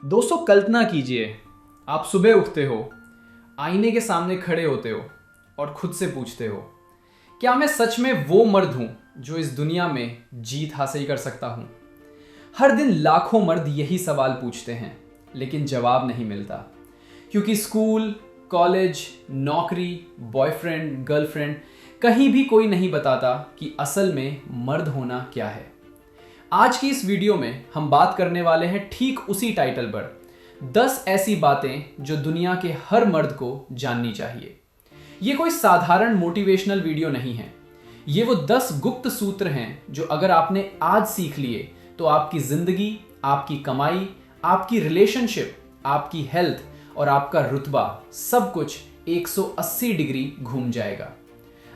दोस्तों कल्पना कीजिए, आप सुबह उठते हो, आईने के सामने खड़े होते हो और खुद से पूछते हो, क्या मैं सच में वो मर्द हूं जो इस दुनिया में जीत हासिल कर सकता हूं। हर दिन लाखों मर्द यही सवाल पूछते हैं, लेकिन जवाब नहीं मिलता, क्योंकि स्कूल, कॉलेज, नौकरी, बॉयफ्रेंड, गर्लफ्रेंड, कहीं भी कोई नहीं बताता कि असल में मर्द होना क्या है। आज की इस वीडियो में हम बात करने वाले हैं ठीक उसी टाइटल पर, 10 ऐसी बातें जो दुनिया के हर मर्द को जाननी चाहिए। ये कोई साधारण मोटिवेशनल वीडियो नहीं है, ये वो 10 गुप्त सूत्र हैं जो अगर आपने आज सीख लिए तो आपकी जिंदगी, आपकी कमाई, आपकी रिलेशनशिप, आपकी हेल्थ और आपका रुतबा सब कुछ 180 डिग्री घूम जाएगा।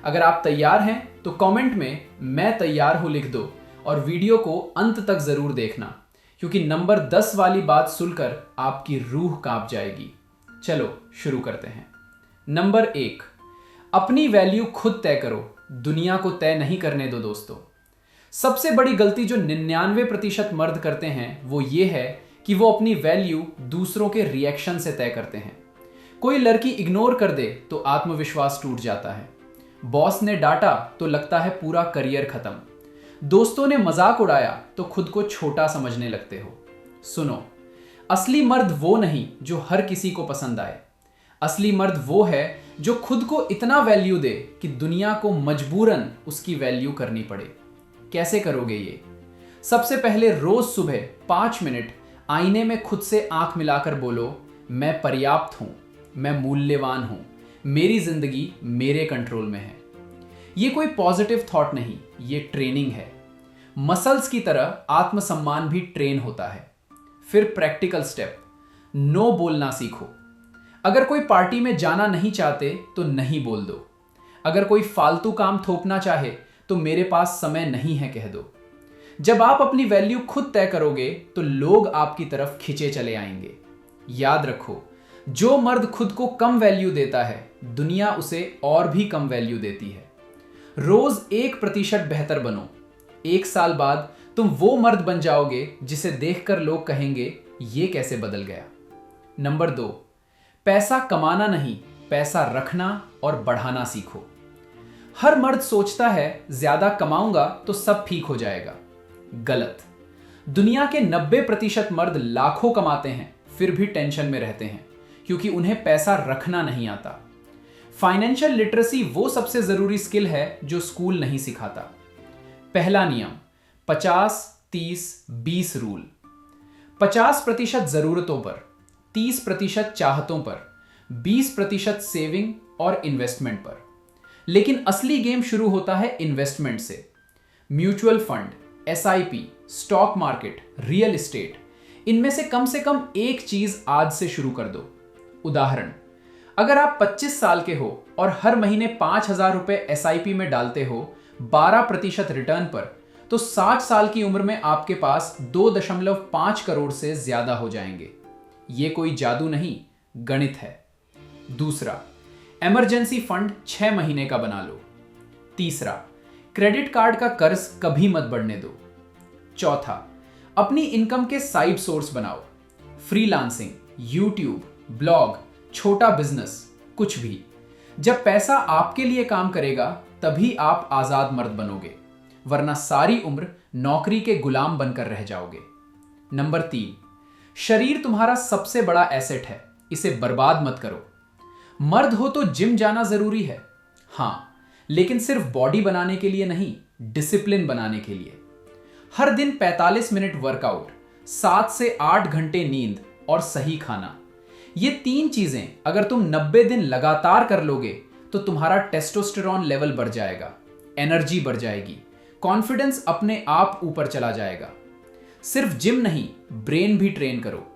अगर आप तैयार हैं तो कमेंट में मैं तैयार हूं लिख दो और वीडियो को अंत तक जरूर देखना, क्योंकि नंबर 10 वाली बात सुनकर आपकी रूह कांप जाएगी। चलो शुरू करते हैं। नंबर 1, अपनी वैल्यू खुद तय करो, दुनिया को तय नहीं करने दो। दोस्तों, सबसे बड़ी गलती जो 99% मर्द करते हैं वो ये है कि वो अपनी वैल्यू दूसरों के रिएक्शन से तय करते हैं। कोई लड़की इग्नोर कर दे तो आत्मविश्वास टूट जाता है, बॉस ने डांटा तो लगता है पूरा करियर खत्म, दोस्तों ने मजाक उड़ाया तो खुद को छोटा समझने लगते हो। सुनो, असली मर्द वो नहीं जो हर किसी को पसंद आए। असली मर्द वो है जो खुद को इतना वैल्यू दे कि दुनिया को मजबूरन उसकी वैल्यू करनी पड़े। कैसे करोगे ये? सबसे पहले रोज सुबह 5 मिनट आईने में खुद से आंख मिलाकर बोलो, मैं पर्याप्त हूं, मैं मूल्यवान हूं, मेरी जिंदगी मेरे कंट्रोल में है। ये कोई पॉजिटिव थॉट नहीं, ये ट्रेनिंग है। मसल्स की तरह आत्मसम्मान भी ट्रेन होता है। फिर प्रैक्टिकल स्टेप, नो बोलना सीखो। अगर कोई पार्टी में जाना नहीं चाहते तो नहीं बोल दो। अगर कोई फालतू काम थोपना चाहे तो मेरे पास समय नहीं है कह दो। जब आप अपनी वैल्यू खुद तय करोगे तो लोग आपकी तरफ खिंचे चले आएंगे। याद रखो, जो मर्द खुद को कम वैल्यू देता है, दुनिया उसे और भी कम वैल्यू देती है। रोज 1% बेहतर बनो। 1 साल बाद तुम वो मर्द बन जाओगे जिसे देखकर लोग कहेंगे, ये कैसे बदल गया। नंबर 2, पैसा कमाना नहीं, पैसा रखना और बढ़ाना सीखो। हर मर्द सोचता है ज्यादा कमाऊंगा तो सब ठीक हो जाएगा। गलत। दुनिया के 90% मर्द लाखों कमाते हैं फिर भी टेंशन में रहते हैं, क्योंकि उन्हें पैसा रखना नहीं आता। फाइनेंशियल लिटरेसी वो सबसे जरूरी स्किल है जो स्कूल नहीं सिखाता। पहला नियम, 50-30-20 रूल। 50% जरूरतों पर, 30% चाहतों पर, 20% सेविंग और इन्वेस्टमेंट पर। लेकिन असली गेम शुरू होता है इन्वेस्टमेंट से। Mutual fund, SIP, stock market, real estate, इनमें से कम एक चीज आज से शुरू कर दो। उदाहरण, अगर आप 25 साल के हो और हर महीने 5,000 रुपए SIP में डालते हो 12% रिटर्न पर, तो 60 साल की उम्र में आपके पास 2.5 करोड़ से ज्यादा हो जाएंगे। ये कोई जादू नहीं, गणित है। दूसरा, इमरजेंसी फंड 6 महीने का बना लो। तीसरा, क्रेडिट कार्ड का कर्ज कभी मत बढ़ने दो। चौथा, अपनी इनकम के साइड सोर्स बनाओ। फ्रीलांसिंग, यूट्यूब, ब्लॉग, छोटा बिजनेस, कुछ भी। जब पैसा आपके लिए काम करेगा तभी आप आजाद मर्द बनोगे, वरना सारी उम्र नौकरी के गुलाम बनकर रह जाओगे। नंबर 3, शरीर तुम्हारा सबसे बड़ा एसेट है, इसे बर्बाद मत करो। मर्द हो तो जिम जाना जरूरी है, हां, लेकिन सिर्फ बॉडी बनाने के लिए नहीं, डिसिप्लिन बनाने के लिए। हर दिन 45 मिनट वर्कआउट, 7 से 8 घंटे नींद और सही खाना, ये 3 चीजें अगर तुम 90 दिन लगातार कर लोगे तो तुम्हारा टेस्टोस्टेरॉन लेवल बढ़ जाएगा, एनर्जी बढ़ जाएगी, कॉन्फिडेंस अपने आप ऊपर चला जाएगा। सिर्फ जिम नहीं, ब्रेन भी ट्रेन करो।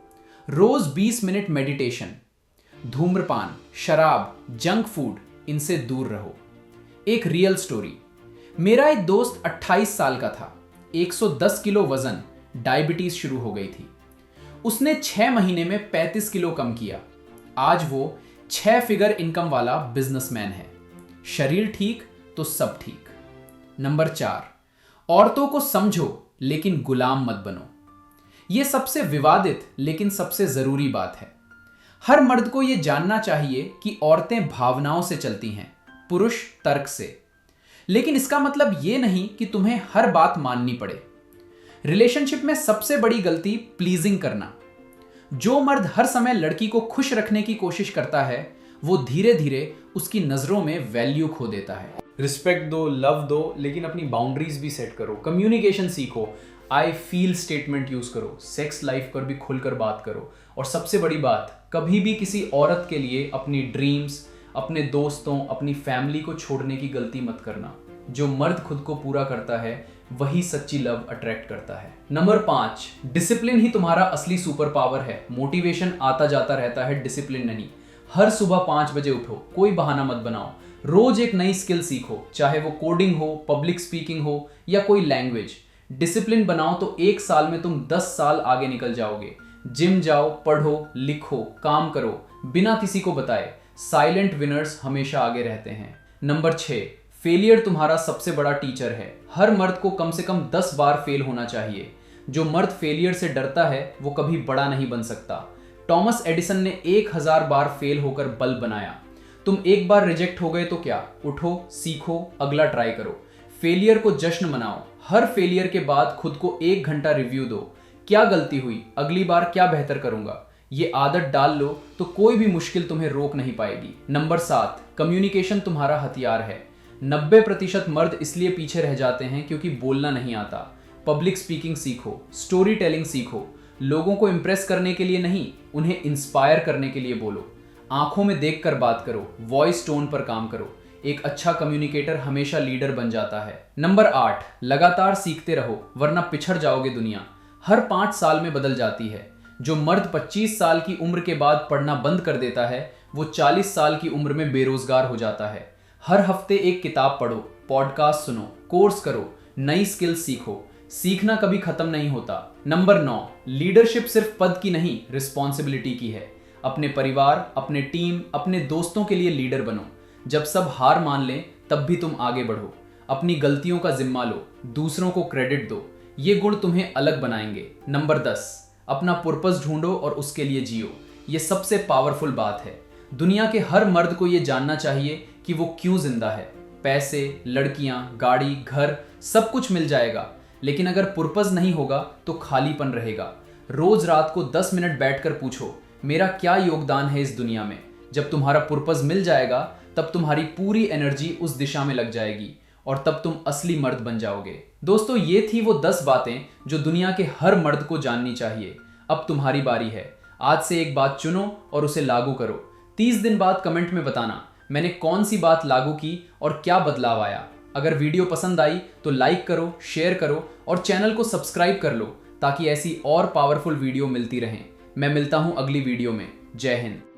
रोज 20 मिनट मेडिटेशन। धूम्रपान, शराब, जंक फूड, इनसे दूर रहो। एक रियल स्टोरी, मेरा एक दोस्त 28 साल का था, 110 किलो वजन, डायबिटीज शुरू हो गई थी। उसने 6 महीने में 35 किलो कम किया। आज वो 6 फिगर इनकम वाला बिजनेसमैन है। शरीर ठीक तो सब ठीक। नंबर 4, औरतों को समझो लेकिन गुलाम मत बनो। यह सबसे विवादित लेकिन सबसे जरूरी बात है। हर मर्द को यह जानना चाहिए कि औरतें भावनाओं से चलती हैं, पुरुष तर्क से। लेकिन इसका मतलब यह नहीं कि तुम्हें हर बात माननी पड़े। रिलेशनशिप में सबसे बड़ी गलती प्लीजिंग करना। जो मर्द हर समय लड़की को खुश रखने की कोशिश करता है, वो धीरे धीरे उसकी नजरों में वैल्यू खो देता है। रिस्पेक्ट दो, लव दो, लेकिन अपनी बाउंड्रीज भी सेट करो। कम्युनिकेशन सीखो, आई फील स्टेटमेंट यूज करो। सेक्स लाइफ पर भी खुलकर बात करो। और सबसे बड़ी बात, कभी भी किसी औरत के लिए अपनी ड्रीम्स, अपने दोस्तों, अपनी फैमिली को छोड़ने की गलती मत करना। जो मर्द खुद को पूरा करता है वही सच्ची लव अट्रैक्ट करता है। नंबर 5, डिसिप्लिन ही तुम्हारा असली सुपर पावर है। मोटिवेशन आता जाता रहता है, डिसिप्लिन नहीं। हर सुबह 5 बजे उठो, कोई बहाना मत बनाओ। रोज एक नई स्किल सीखो, चाहे वो कोडिंग हो, पब्लिक स्पीकिंग हो या कोई लैंग्वेज। डिसिप्लिन बनाओ तो 1 साल में तुम 10 साल आगे निकल जाओगे। जिम जाओ, पढ़ो, लिखो, काम करो बिना किसी को बताए। साइलेंट विनर्स हमेशा आगे रहते हैं। नंबर 6, फेलियर तुम्हारा सबसे बड़ा टीचर है। हर मर्द को कम से कम 10 बार फेल होना चाहिए। जो मर्द फेलियर से डरता है वो कभी बड़ा नहीं बन सकता। टॉमस एडिसन ने 1000 बार फेल होकर बल्ब बनाया। तुम एक बार रिजेक्ट हो गए तो क्या, उठो, सीखो, अगला ट्राई करो। फेलियर को जश्न मनाओ। हर फेलियर के बाद खुद को 1 घंटा रिव्यू दो। क्या गलती हुई, अगली बार क्या बेहतर करूंगा। ये आदत डाल लो तो कोई भी मुश्किल तुम्हें रोक नहीं पाएगी। नंबर 7, कम्युनिकेशन तुम्हारा हथियार है। 90% मर्द इसलिए पीछे रह जाते हैं क्योंकि बोलना नहीं आता। पब्लिक स्पीकिंग सीखो, स्टोरी टेलिंग सीखो। लोगों को इंप्रेस करने के लिए नहीं, उन्हें इंस्पायर करने के लिए बोलो। आंखों में देखकर बात करो, वॉइस टोन पर काम करो। एक अच्छा कम्युनिकेटर हमेशा लीडर बन जाता है। नंबर 8, लगातार सीखते रहो वरना पिछड़ जाओगे। दुनिया हर 5 साल में बदल जाती है। जो मर्द 25 साल की उम्र के बाद पढ़ना बंद कर देता है वो 40 साल की उम्र में बेरोजगार हो जाता है। हर हफ्ते एक किताब पढ़ो, पॉडकास्ट सुनो, कोर्स करो, नई स्किल सीखो। सीखना कभी खत्म नहीं होता। नंबर 9, लीडरशिप सिर्फ पद की नहीं, रिस्पॉन्सिबिलिटी की है। अपने परिवार, अपने टीम, अपने दोस्तों के लिए लीडर बनो। जब सब हार मान लें तब भी तुम आगे बढ़ो। अपनी गलतियों का जिम्मा लो, दूसरों को क्रेडिट दो। ये गुण तुम्हें अलग बनाएंगे। नंबर 10, अपना पर्पस ढूंढो और उसके लिए जियो। ये सबसे पावरफुल बात है। दुनिया के हर मर्द को ये जानना चाहिए कि वो क्यों जिंदा है। पैसे, लड़कियां, गाड़ी, घर सब कुछ मिल जाएगा, लेकिन अगर पर्पस नहीं होगा तो खालीपन रहेगा। रोज रात को 10 मिनट बैठकर पूछो, मेरा क्या योगदान है इस दुनिया में। जब तुम्हारा पर्पस मिल जाएगा तब तुम्हारी पूरी एनर्जी उस दिशा में लग जाएगी और तब तुम असली मर्द बन जाओगे। दोस्तों, ये थी वो 10 बातें जो दुनिया के हर मर्द को जाननी चाहिए। अब तुम्हारी बारी है। आज से एक बात चुनो और उसे लागू करो। 30 दिन बाद कमेंट में बताना मैंने कौन सी बात लागू की और क्या बदलाव आया। अगर वीडियो पसंद आई तो लाइक करो, शेयर करो और चैनल को सब्सक्राइब कर लो ताकि ऐसी और पावरफुल वीडियो मिलती रहें। मैं मिलता हूं अगली वीडियो में। जय हिंद।